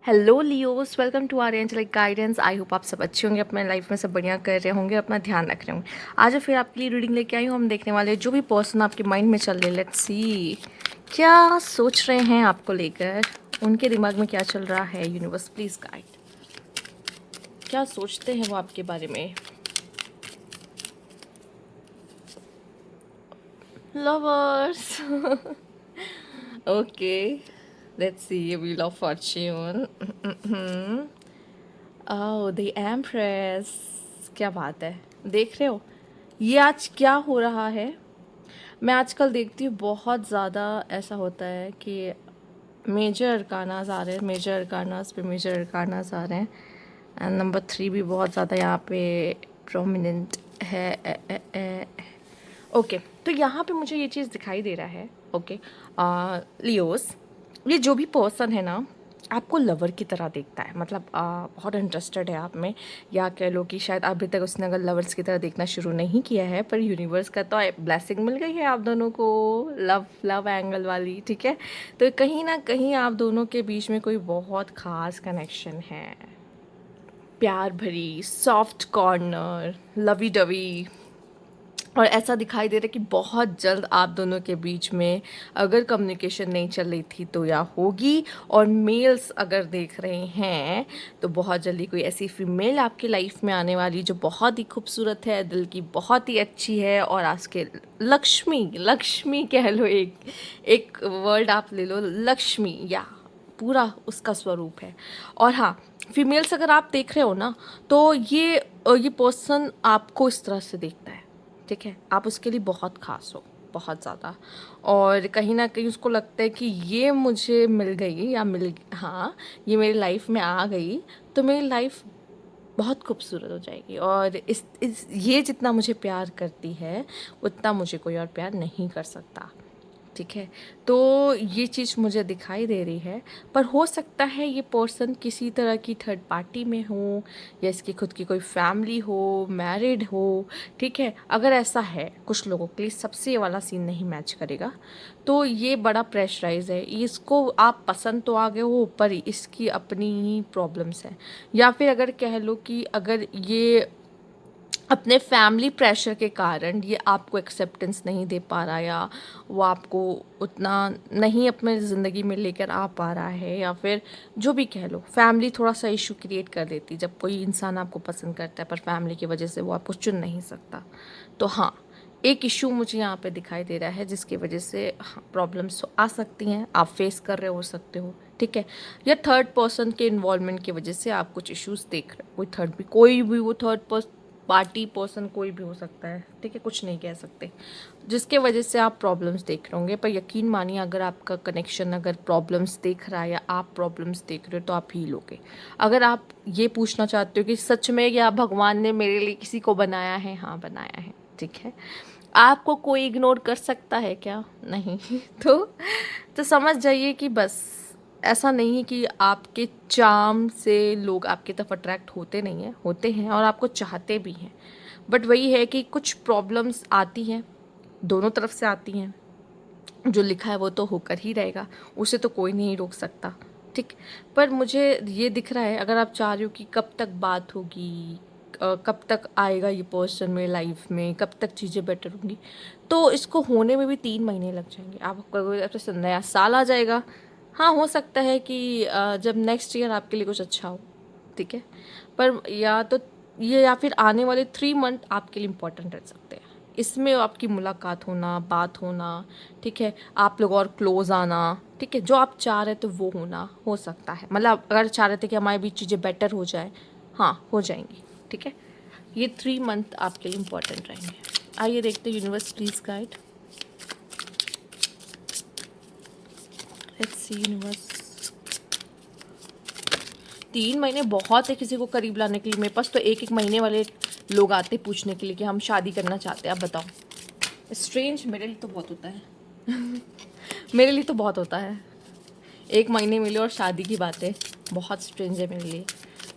Hello Leos, welcome to our angelic guidance. I hope आप सब अच्छे होंगे, अपने लाइफ में सब बढ़िया कर रहे होंगे, अपना ध्यान रख रहे होंगे। आज फिर आपके लिए रीडिंग लेके आई हूँ। हम देखने वाले जो भी पर्सन आपके माइंड में चल रहे, लेट्स सी क्या सोच रहे हैं आपको लेकर, उनके दिमाग में क्या चल रहा है। यूनिवर्स प्लीज गाइड, क्या सोचते हैं वो आपके बारे में। Lovers okay, let's see wheel of Fortune. Oh the empress, क्या बात है। देख रहे हो ये आज क्या हो रहा है। मैं आजकल देखती हूँ बहुत ज़्यादा ऐसा होता है कि मेजर अरकानास आ रहे हैं, मेजर अरकानास पे मेजर अरकानास आ रहे हैं। एंड नंबर 3 भी बहुत ज़्यादा यहाँ पे प्रोमिनेंट है। ओके, तो यहाँ पे मुझे ये चीज़ दिखाई दे रहा है। ओके लियोस, ये जो भी पर्सन है ना, आपको लवर की तरह देखता है। मतलब बहुत इंटरेस्टेड है आप में, या कह लो कि शायद अभी तक उसने अगर लवर्स की तरह देखना शुरू नहीं किया है, पर यूनिवर्स का तो ब्लेसिंग मिल गई है आप दोनों को, लव लव एंगल वाली। ठीक है, तो कहीं ना कहीं आप दोनों के बीच में कोई बहुत ख़ास कनेक्शन है, प्यार भरी सॉफ्ट कॉर्नर, लवी डवी। और ऐसा दिखाई दे रहा है कि बहुत जल्द आप दोनों के बीच में अगर कम्युनिकेशन नहीं चल रही थी तो या होगी। और मेल्स अगर देख रहे हैं तो बहुत जल्दी कोई ऐसी फीमेल आपकी लाइफ में आने वाली जो बहुत ही खूबसूरत है, दिल की बहुत ही अच्छी है। और आज के लक्ष्मी, लक्ष्मी कह लो, एक एक वर्ड आप ले लो, लक्ष्मी, या पूरा उसका स्वरूप है। और हाँ, फीमेल्स अगर आप देख रहे हो ना, तो ये पर्सन आपको इस तरह से देखता है। ठीक है, आप उसके लिए बहुत ख़ास हो, बहुत ज़्यादा। और कहीं ना कहीं उसको लगता है कि ये मुझे मिल गई, या हाँ, ये मेरी लाइफ में आ गई तो मेरी लाइफ बहुत खूबसूरत हो जाएगी। और इस ये जितना मुझे प्यार करती है उतना मुझे कोई और प्यार नहीं कर सकता। ठीक है, तो ये चीज़ मुझे दिखाई दे रही है। पर हो सकता है ये पर्सन किसी तरह की थर्ड पार्टी में हो, या इसकी खुद की कोई फैमिली हो, मैरिड हो। ठीक है, अगर ऐसा है, कुछ लोगों के लिए सबसे ये वाला सीन नहीं मैच करेगा, तो ये बड़ा प्रेशराइज है। इसको आप पसंद तो आ गए हो, पर इसकी अपनी ही प्रॉब्लम्स हैं। या फिर अगर कह लो कि अगर ये अपने फैमिली प्रेशर के कारण ये आपको एक्सेप्टेंस नहीं दे पा रहा, या वो आपको उतना नहीं अपने ज़िंदगी में लेकर आ पा रहा है, या फिर जो भी कह लो, फैमिली थोड़ा सा इशू क्रिएट कर देती जब कोई इंसान आपको पसंद करता है पर फैमिली की वजह से वो आपको चुन नहीं सकता। तो हाँ, एक इशू मुझे यहाँ पे दिखाई दे रहा है जिसकी वजह से प्रॉब्लम्स आ सकती हैं, आप फेस कर रहे हो सकते हो। ठीक है, या थर्ड पर्सन के इन्वॉल्वमेंट की वजह से आप कुछ इश्यूज देख रहे हो। कोई थर्ड भी, कोई भी वो थर्ड पार्टी पर्सन कोई भी हो सकता है। ठीक है, कुछ नहीं कह सकते, जिसके वजह से आप प्रॉब्लम्स देख रहे होंगे। पर यकीन मानिए, अगर आपका कनेक्शन अगर प्रॉब्लम्स देख रहा है या आप प्रॉब्लम्स देख रहे हो तो आप हील होगे। अगर आप ये पूछना चाहते हो कि सच में या भगवान ने मेरे लिए किसी को बनाया है, हाँ बनाया है। ठीक है, आपको कोई इग्नोर कर सकता है क्या? नहीं तो समझ जाइए कि बस ऐसा नहीं है कि आपके चार्म से लोग आपकी तरफ अट्रैक्ट होते नहीं हैं, होते हैं और आपको चाहते भी हैं। बट वही है कि कुछ प्रॉब्लम्स आती हैं, दोनों तरफ से आती हैं। जो लिखा है वो तो होकर ही रहेगा, उसे तो कोई नहीं रोक सकता। ठीक, पर मुझे ये दिख रहा है, अगर आप चाह रहे हो कि कब तक बात होगी, कब तक आएगा ये पर्सन मेरे लाइफ में, कब तक चीज़ें बेटर होंगी, तो इसको होने में भी 3 महीने लग जाएंगे। आप कहोगे अब तो नया साल आ जाएगा। हाँ, हो सकता है कि जब नेक्स्ट ईयर आपके लिए कुछ अच्छा हो। ठीक है, पर या तो ये, या फिर आने वाले 3 मंथ आपके लिए इम्पोर्टेंट रह सकते हैं। इसमें आपकी मुलाकात होना, बात होना, ठीक है, आप लोग और क्लोज आना। ठीक है, जो आप चाह रहे थे वो होना हो सकता है। मतलब अगर चाह रहे थे कि हमारे बीच चीज़ें बेटर हो जाए, हाँ हो जाएंगी। ठीक है, ये 3 मंथ आपके लिए इम्पोर्टेंट रहेंगे। आइए देखते हैं, universe please guide, let's see universe. 3 महीने बहुत है किसी को करीब लाने के लिए। मेरे पास तो 1-1 महीने वाले लोग आते पूछने के लिए कि हम शादी करना चाहते हैं, आप बताओ। स्ट्रेंज, मेरे लिए तो बहुत होता है मेरे लिए तो बहुत होता है। 1 महीने मिले और शादी की बातें बहुत स्ट्रेंज है मेरे लिए।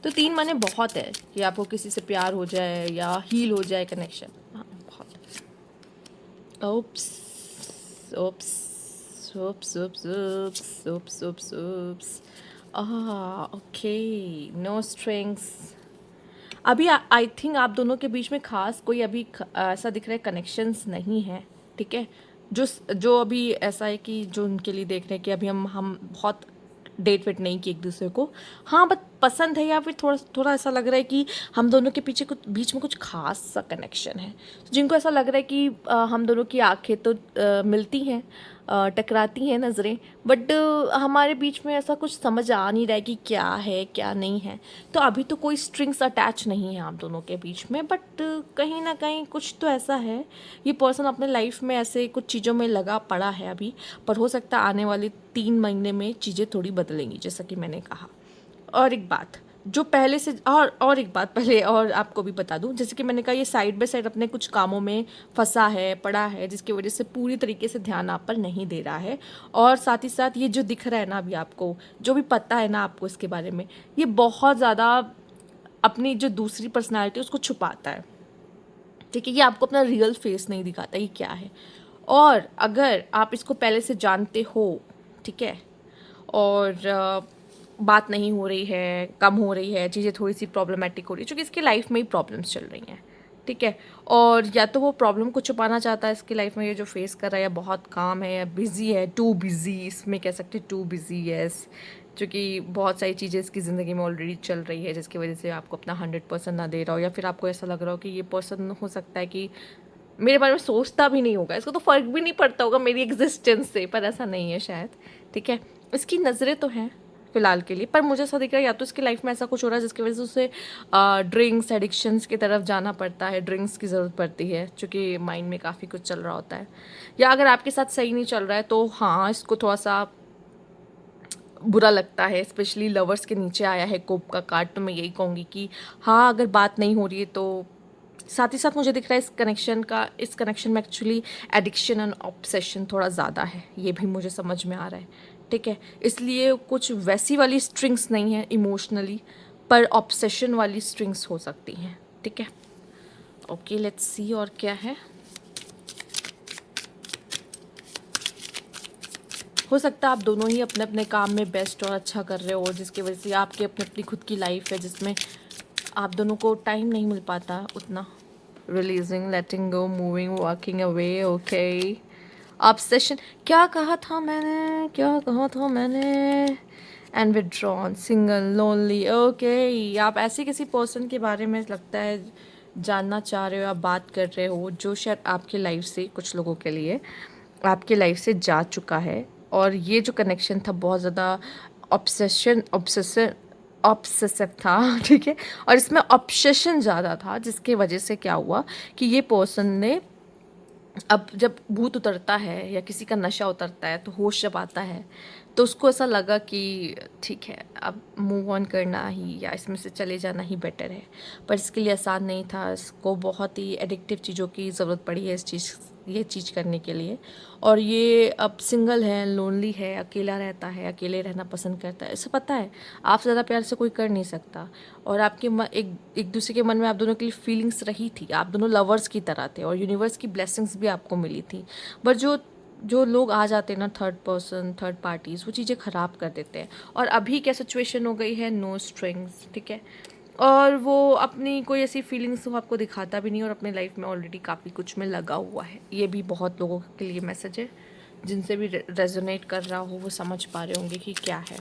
तो 3 महीने बहुत है कि आपको किसी से प्यार हो जाए या हील हो जाए कनेक्शन। हाँ बहुत। Oops oops oops oops oops oops oops oops. Okay, no strings. अभी आई थिंक आप दोनों के बीच में खास कोई अभी ऐसा दिख रहा है कनेक्शंस नहीं है, ठीक है। जो अभी ऐसा है कि जो उनके लिए देख रहे हैं कि अभी हम बहुत डेट वेट नहीं किए एक दूसरे को, हाँ बट पसंद है, या फिर थोड़ा थोड़ा ऐसा लग रहा है कि हम दोनों के पीछे कुछ बीच में कुछ खास सा कनेक्शन है। जिनको ऐसा लग रहा है कि हम दोनों की आंखें तो मिलती हैं, टकराती हैं नज़रें, बट हमारे बीच में ऐसा कुछ समझ आ नहीं रहा है कि क्या है क्या नहीं है। तो अभी तो कोई स्ट्रिंग्स अटैच नहीं है आप दोनों के बीच में, बट कहीं ना कहीं कुछ तो ऐसा है। ये पर्सन अपने लाइफ में ऐसे कुछ चीज़ों में लगा पड़ा है अभी, पर हो सकता है आने वाले 3 महीने में चीज़ें थोड़ी बदलेंगी, जैसा कि मैंने कहा। और एक बात जो पहले से, और एक बात पहले और आपको भी बता दूं, जैसे कि मैंने कहा ये साइड बाय साइड अपने कुछ कामों में फंसा है, पड़ा है, जिसकी वजह से पूरी तरीके से ध्यान आप पर नहीं दे रहा है। और साथ ही साथ ये जो दिख रहा है ना अभी आपको, जो भी पता है ना आपको इसके बारे में, ये बहुत ज़्यादा अपनी जो दूसरी पर्सनैलिटी उसको छुपाता है, ठीक है। ये आपको अपना रियल फेस नहीं दिखाता ये क्या है। और अगर आप इसको पहले से जानते हो, ठीक है, और बात नहीं हो रही है, कम हो रही है, चीज़ें थोड़ी सी प्रॉब्लमेटिक हो रही है, क्योंकि इसकी लाइफ में ही प्रॉब्लम्स चल रही हैं, ठीक है। और या तो वो प्रॉब्लम को छुपाना चाहता है इसकी लाइफ में, ये जो फेस कर रहा है, या बहुत काम है, या बिज़ी है, टू बिज़ी इसमें कह सकते हैं, टू बिज़ी, यस। क्योंकि बहुत सारी चीज़ें इसकी ज़िंदगी में ऑलरेडी चल रही है, जिसकी वजह से आपको अपना 100% ना दे रहा हो, या फिर आपको ऐसा लग रहा हो कि ये पर्सन हो सकता है कि मेरे बारे में सोचता भी नहीं होगा, इसको तो फ़र्क भी नहीं पड़ता होगा मेरी एग्जिस्टेंस से, पर ऐसा नहीं है शायद, ठीक है। इसकी नज़रें तो हैं फ़िलहाल के लिए, पर मुझे ऐसा दिख रहा है या तो इसकी लाइफ में ऐसा कुछ हो रहा है जिसकी वजह से उसे ड्रिंक्स एडिक्शंस की तरफ जाना पड़ता है, ड्रिंक्स की ज़रूरत पड़ती है, क्योंकि माइंड में काफ़ी कुछ चल रहा होता है। या अगर आपके साथ सही नहीं चल रहा है तो हाँ, इसको थोड़ा सा बुरा लगता है, स्पेशली लवर्स के नीचे आया है कोप का कार्ड, तो मैं यही कहूँगी कि हाँ, अगर बात नहीं हो रही है तो। साथ ही साथ मुझे दिख रहा है इस कनेक्शन में एक्चुअली एडिक्शन एंड ऑब्सेशन थोड़ा ज़्यादा है, ये भी मुझे समझ में आ रहा है, ठीक है। इसलिए कुछ वैसी वाली स्ट्रिंग्स नहीं है इमोशनली, पर ऑब्सेशन वाली स्ट्रिंग्स हो सकती हैं, ठीक है। ओके, लेट्स सी और क्या है। हो सकता है आप दोनों ही अपने अपने काम में बेस्ट और अच्छा कर रहे हो, जिसकी वजह से आपकी अपनी अपनी खुद की लाइफ है जिसमें आप दोनों को टाइम नहीं मिल पाता उतना। Releasing, letting go, moving, walking away, okay. Obsession, क्या कहा था मैंने, and withdrawn, single, lonely, okay. आप ऐसे किसी पर्सन के बारे में लगता है जानना चाह रहे हो, आप बात कर रहे हो, जो शायद आपके लाइफ से, कुछ लोगों के लिए आपके लाइफ से जा चुका है। और ये जो कनेक्शन था बहुत ज़्यादा ऑब्सेसिव था ठीक है। और इसमें ऑब्सेशन ज़्यादा था, जिसके वजह से क्या हुआ कि ये पर्सन ने, अब जब भूत उतरता है या किसी का नशा उतरता है तो होश जब आता है, तो उसको ऐसा लगा कि ठीक है, अब मूव ऑन करना ही या इसमें से चले जाना ही बेटर है। पर इसके लिए आसान नहीं था, इसको बहुत ही एडिक्टिव चीज़ों की ज़रूरत पड़ी है ये चीज़ करने के लिए। और ये अब सिंगल है, लोनली है, अकेला रहता है, अकेले रहना पसंद करता है, इसे पता है आपसे ज़्यादा प्यार से कोई कर नहीं सकता। और आपके एक दूसरे के मन में आप दोनों के लिए फीलिंग्स रही थी, आप दोनों लवर्स की तरह थे, और यूनिवर्स की ब्लेसिंग्स भी आपको मिली थी। बट जो लोग आ जाते हैं ना, थर्ड पार्टीज़, वो चीज़ें ख़राब कर देते हैं। और अभी क्या सिचुएशन हो गई है, नो स्ट्रिंग्स, ठीक है। और वो अपनी कोई ऐसी फीलिंग्स वो आपको दिखाता भी नहीं, और अपने लाइफ में ऑलरेडी काफ़ी कुछ में लगा हुआ है। ये भी बहुत लोगों के लिए मैसेज है, जिनसे भी रेजोनेट कर रहा हो वो समझ पा रहे होंगे कि क्या है।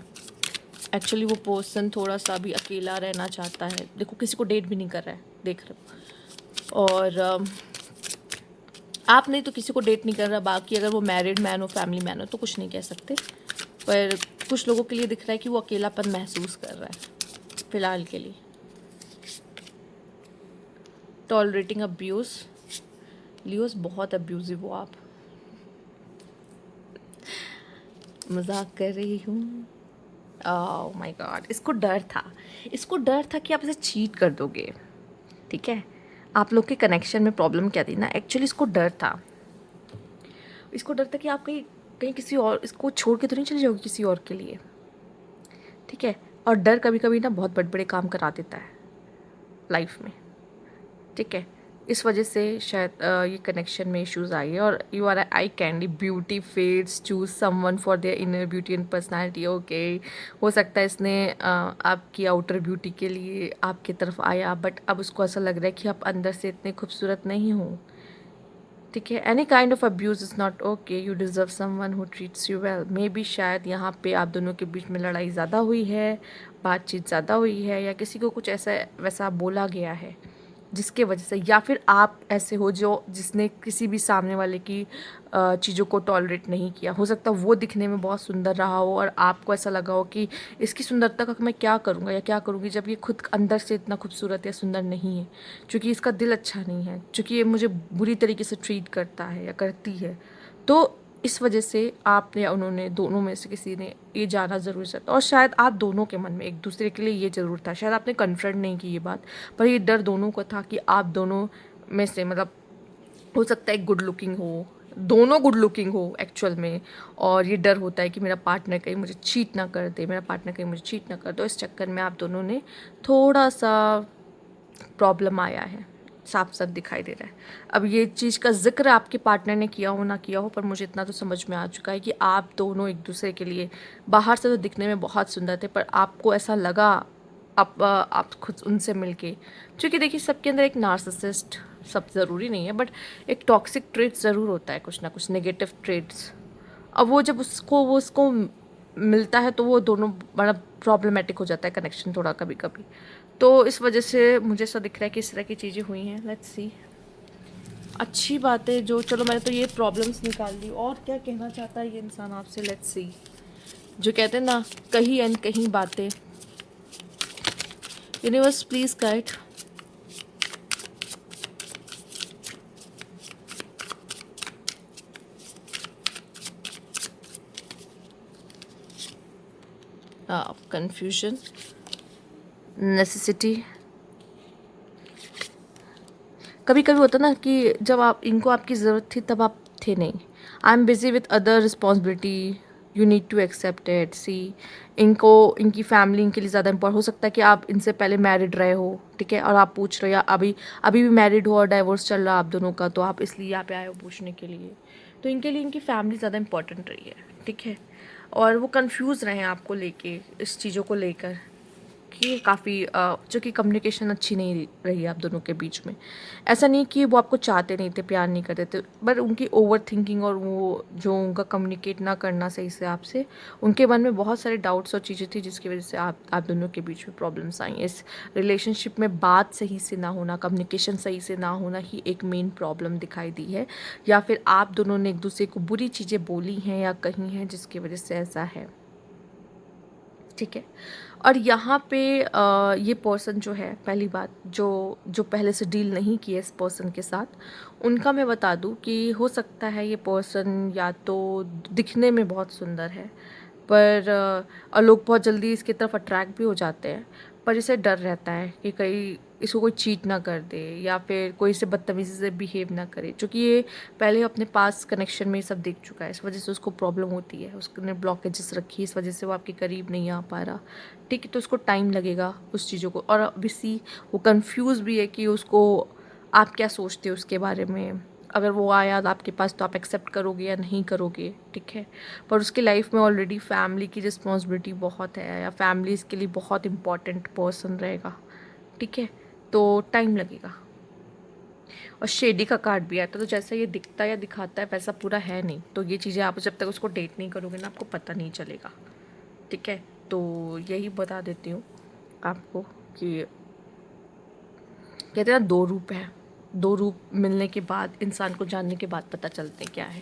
एक्चुअली वो पर्सन थोड़ा सा भी अकेला रहना चाहता है, देखो किसी को डेट भी नहीं कर रहा है, देख रहे हो। और आप नहीं तो किसी को डेट नहीं कर रहा, बाकी अगर वो मैरिड मैन हो, फैमिली मैन हो, तो कुछ नहीं कह सकते। पर कुछ लोगों के लिए दिख रहा है कि वो अकेलापन महसूस कर रहा है फ़िलहाल के लिए। टॉलरेटिंग अब्यूज़, लियोस बहुत अब्यूजिव हो आप, मजाक कर रही हूँ। ओह माय गॉड, इसको डर था कि आप इसे चीट कर दोगे, ठीक है। आप लोग के कनेक्शन में प्रॉब्लम क्या थी ना, एक्चुअली इसको डर था कि आप कहीं कहीं किसी और, इसको छोड़ के तो नहीं चले जाओगे किसी और के लिए, ठीक है। और डर कभी कभी ना बहुत बड़े बड़े काम करा देता है लाइफ में, ठीक है। इस वजह से शायद ये कनेक्शन में इश्यूज आई है। और you are eye candy, beauty fades, choose someone for their inner beauty and personality. Okay, हो सकता है इसने आपकी आउटर ब्यूटी के लिए आपकी तरफ आया, बट अब उसको ऐसा लग रहा है कि आप अंदर से इतने खूबसूरत नहीं हो। ठीक है, any kind of abuse is not okay, you deserve someone who treats you well. May be शायद यहाँ पे आप दोनों के बीच में लड़ाई ज़्यादा हुई है, बातचीत ज़्यादा हुई है, या किसी को कुछ ऐसा वैसा बोला गया है जिसके वजह से, या फिर आप ऐसे हो जो जिसने किसी भी सामने वाले की चीज़ों को टॉलरेट नहीं किया। हो सकता है वो दिखने में बहुत सुंदर रहा हो और आपको ऐसा लगा हो कि इसकी सुंदरता का मैं क्या करूँगा या क्या करूँगी, जब ये खुद अंदर से इतना खूबसूरत या सुंदर नहीं है, क्योंकि इसका दिल अच्छा नहीं है, क्योंकि ये मुझे बुरी तरीके से ट्रीट करता है या करती है। तो इस वजह से आपने या उन्होंने, दोनों में से किसी ने ये जाना ज़रूर था, और शायद आप दोनों के मन में एक दूसरे के लिए ये ज़रूर था। शायद आपने कन्फ्रंट नहीं की ये बात, पर ये डर दोनों को था कि आप दोनों में से, मतलब हो सकता है एक गुड लुकिंग हो, दोनों गुड लुकिंग हो एक्चुअल में, और ये डर होता है कि मेरा पार्टनर कहीं मुझे चीट ना कर दे, मेरा पार्टनर कहीं मुझे चीट ना कर दो। इस चक्कर में आप दोनों ने थोड़ा सा प्रॉब्लम आया है, साफ साफ दिखाई दे रहा है। अब ये चीज़ का जिक्र आपके पार्टनर ने किया हो ना किया हो, पर मुझे इतना तो समझ में आ चुका है कि आप दोनों एक दूसरे के लिए बाहर से तो दिखने में बहुत सुंदर थे, पर आपको ऐसा लगा आप खुद उनसे मिलके, क्योंकि देखिए सबके अंदर एक नार्सिसिस्ट, सब ज़रूरी नहीं है, बट एक टॉक्सिक ट्रेट ज़रूर होता है, कुछ ना कुछ नेगेटिव ट्रेट्स। अब वो जब वो उसको मिलता है तो वो दोनों बड़ा प्रॉब्लमेटिक हो जाता है कनेक्शन थोड़ा कभी कभी। तो इस वजह से मुझे ऐसा दिख रहा है कि इस तरह की चीज़ें हुई हैं। लेट्स सी, अच्छी बात है जो, चलो मैंने तो ये प्रॉब्लम्स निकाल दी, और क्या कहना चाहता है ये इंसान आपसे। लेट्स सी, जो कहते हैं ना, कहीं एंड कहीं बातें। Universe please guide. Confusion, necessity. कभी कभी होता ना कि जब आप इनको आपकी ज़रूरत थी तब आप थे नहीं। I am busy with other responsibility, you need to accept it. See, इनको, इनकी फैमिली इनके लिए ज़्यादा इंपॉर्टेंट हो सकता है कि आप इनसे पहले मैरिड रहे हो, ठीक है, और आप पूछ रहे हो, या अभी अभी भी मैरिड हो और डाइवोर्स चल रहा है आप दोनों का, तो आप इसलिए यहाँ पे आए हो पूछने के लिए। तो इनके लिए इनकी फैमिली ज़्यादा इंपॉर्टेंट रही है, ठीक है, और वो कंफ्यूज रहे हैं आपको लेके, इस चीज़ों को लेकर, कि काफ़ी जो कि कम्युनिकेशन अच्छी नहीं रही आप दोनों के बीच में। ऐसा नहीं कि वो आपको चाहते नहीं थे, प्यार नहीं करते थे, बट उनकी ओवर थिंकिंग और वो जो उनका कम्युनिकेट ना करना सही से आपसे, उनके मन में बहुत सारे डाउट्स और चीज़ें थी जिसकी वजह से आप दोनों के बीच में प्रॉब्लम्स आई। इस रिलेशनशिप में बात सही से ना होना, कम्युनिकेशन सही से ना होना ही एक मेन प्रॉब्लम दिखाई दी है, या फिर आप दोनों ने एक दूसरे को बुरी चीज़ें बोली हैं या कही हैं जिसकी वजह से ऐसा है, ठीक है। और यहाँ पे ये पर्सन जो है, पहली बात, जो पहले से डील नहीं किए इस पर्सन के साथ, उनका मैं बता दूँ कि हो सकता है ये पर्सन या तो दिखने में बहुत सुंदर है, पर और लोग बहुत जल्दी इसकी तरफ अट्रैक्ट भी हो जाते हैं, पर इसे डर रहता है कि कहीं इसको कोई चीट ना कर दे, या फिर कोई इसे बदतमीज़ी से बिहेव ना करे, क्योंकि ये पहले अपने पास कनेक्शन में ये सब देख चुका है। इस वजह से उसको प्रॉब्लम होती है, उसने ब्लॉकेजेस रखी, इस वजह से वो आपके करीब नहीं आ पा रहा, ठीक है। तो उसको टाइम लगेगा उस चीज़ों को, और ऑब्वियसली वो कंफ्यूज भी है कि उसको आप क्या सोचते हो उसके बारे में। अगर वो आया आपके पास तो आप एक्सेप्ट करोगे या नहीं करोगे, ठीक है, पर उसकी लाइफ में ऑलरेडी फैमिली की रिस्पॉन्सिबिलिटी बहुत है, या फैमिली इसके लिए बहुत इंपॉर्टेंट पर्सन रहेगा, ठीक है, तो टाइम लगेगा। और शेडी का कार्ड भी आता है, तो जैसा ये दिखता या दिखाता है वैसा पूरा है नहीं, तो ये चीज़ें आप जब तक उसको डेट नहीं करोगे ना, आपको पता नहीं चलेगा, ठीक है। तो यही बता देती हूँ आपको कि कहते हैं ना, दो रूप है, दो रूप मिलने के बाद, इंसान को जानने के बाद पता चलते क्या है।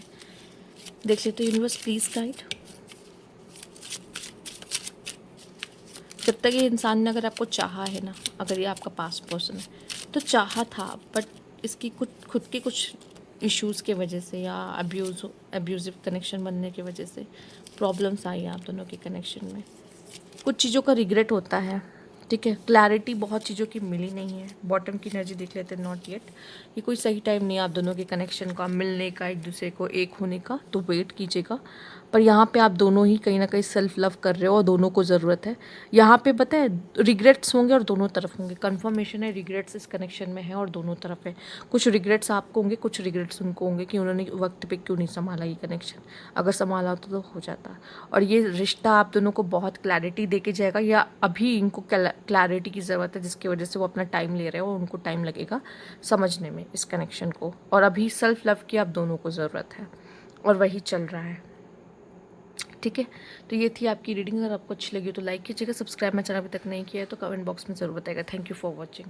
देख लेते यूनिवर्स प्लीज गाइड। जब तक ये इंसान ने अगर आपको चाहा है ना, अगर ये आपका पास्ट पर्सन है तो चाहा था, बट इसकी कुछ खुद के कुछ इश्यूज़ के वजह से या अब्यूज़िव कनेक्शन बनने की वजह से प्रॉब्लम्स आई हैं आप दोनों के कनेक्शन में। कुछ चीज़ों का रिग्रेट होता है, ठीक है। क्लैरिटी बहुत चीज़ों की मिली नहीं है। बॉटम की एनर्जी देख लेते हैं, नॉट येट। ये कोई सही टाइम नहीं है आप दोनों के कनेक्शन का, मिलने का, एक दूसरे को एक होने का, तो वेट कीजिएगा। पर यहाँ पे आप दोनों ही कहीं ना कहीं सेल्फ लव कर रहे हो और दोनों को ज़रूरत है। यहाँ पे पता है रिग्रेट्स होंगे और दोनों तरफ होंगे, कन्फर्मेशन है रिग्रेट्स इस कनेक्शन में है और दोनों तरफ है। कुछ रिग्रेट्स आपको होंगे, कुछ रिग्रेट्स उनको होंगे कि उन्होंने वक्त पे क्यों नहीं संभाला ये कनेक्शन। अगर संभाला होता तो हो जाता। और ये रिश्ता आप दोनों को बहुत क्लैरिटी दे के जाएगा, या अभी इनको क्लैरिटी की ज़रूरत है जिसकी वजह से वो अपना टाइम ले रहे हो और उनको टाइम लगेगा समझने में इस कनेक्शन को। और अभी सेल्फ लव की आप दोनों को ज़रूरत है और वही चल रहा है। ठीक है, तो ये थी आपकी रीडिंग। अगर आपको अच्छी लगी तो लाइक कीजिएगा, सब्सक्राइब मेरा चैनल अभी तक नहीं किया है तो कमेंट बॉक्स में ज़रूर बताएगा। Thank you for watching.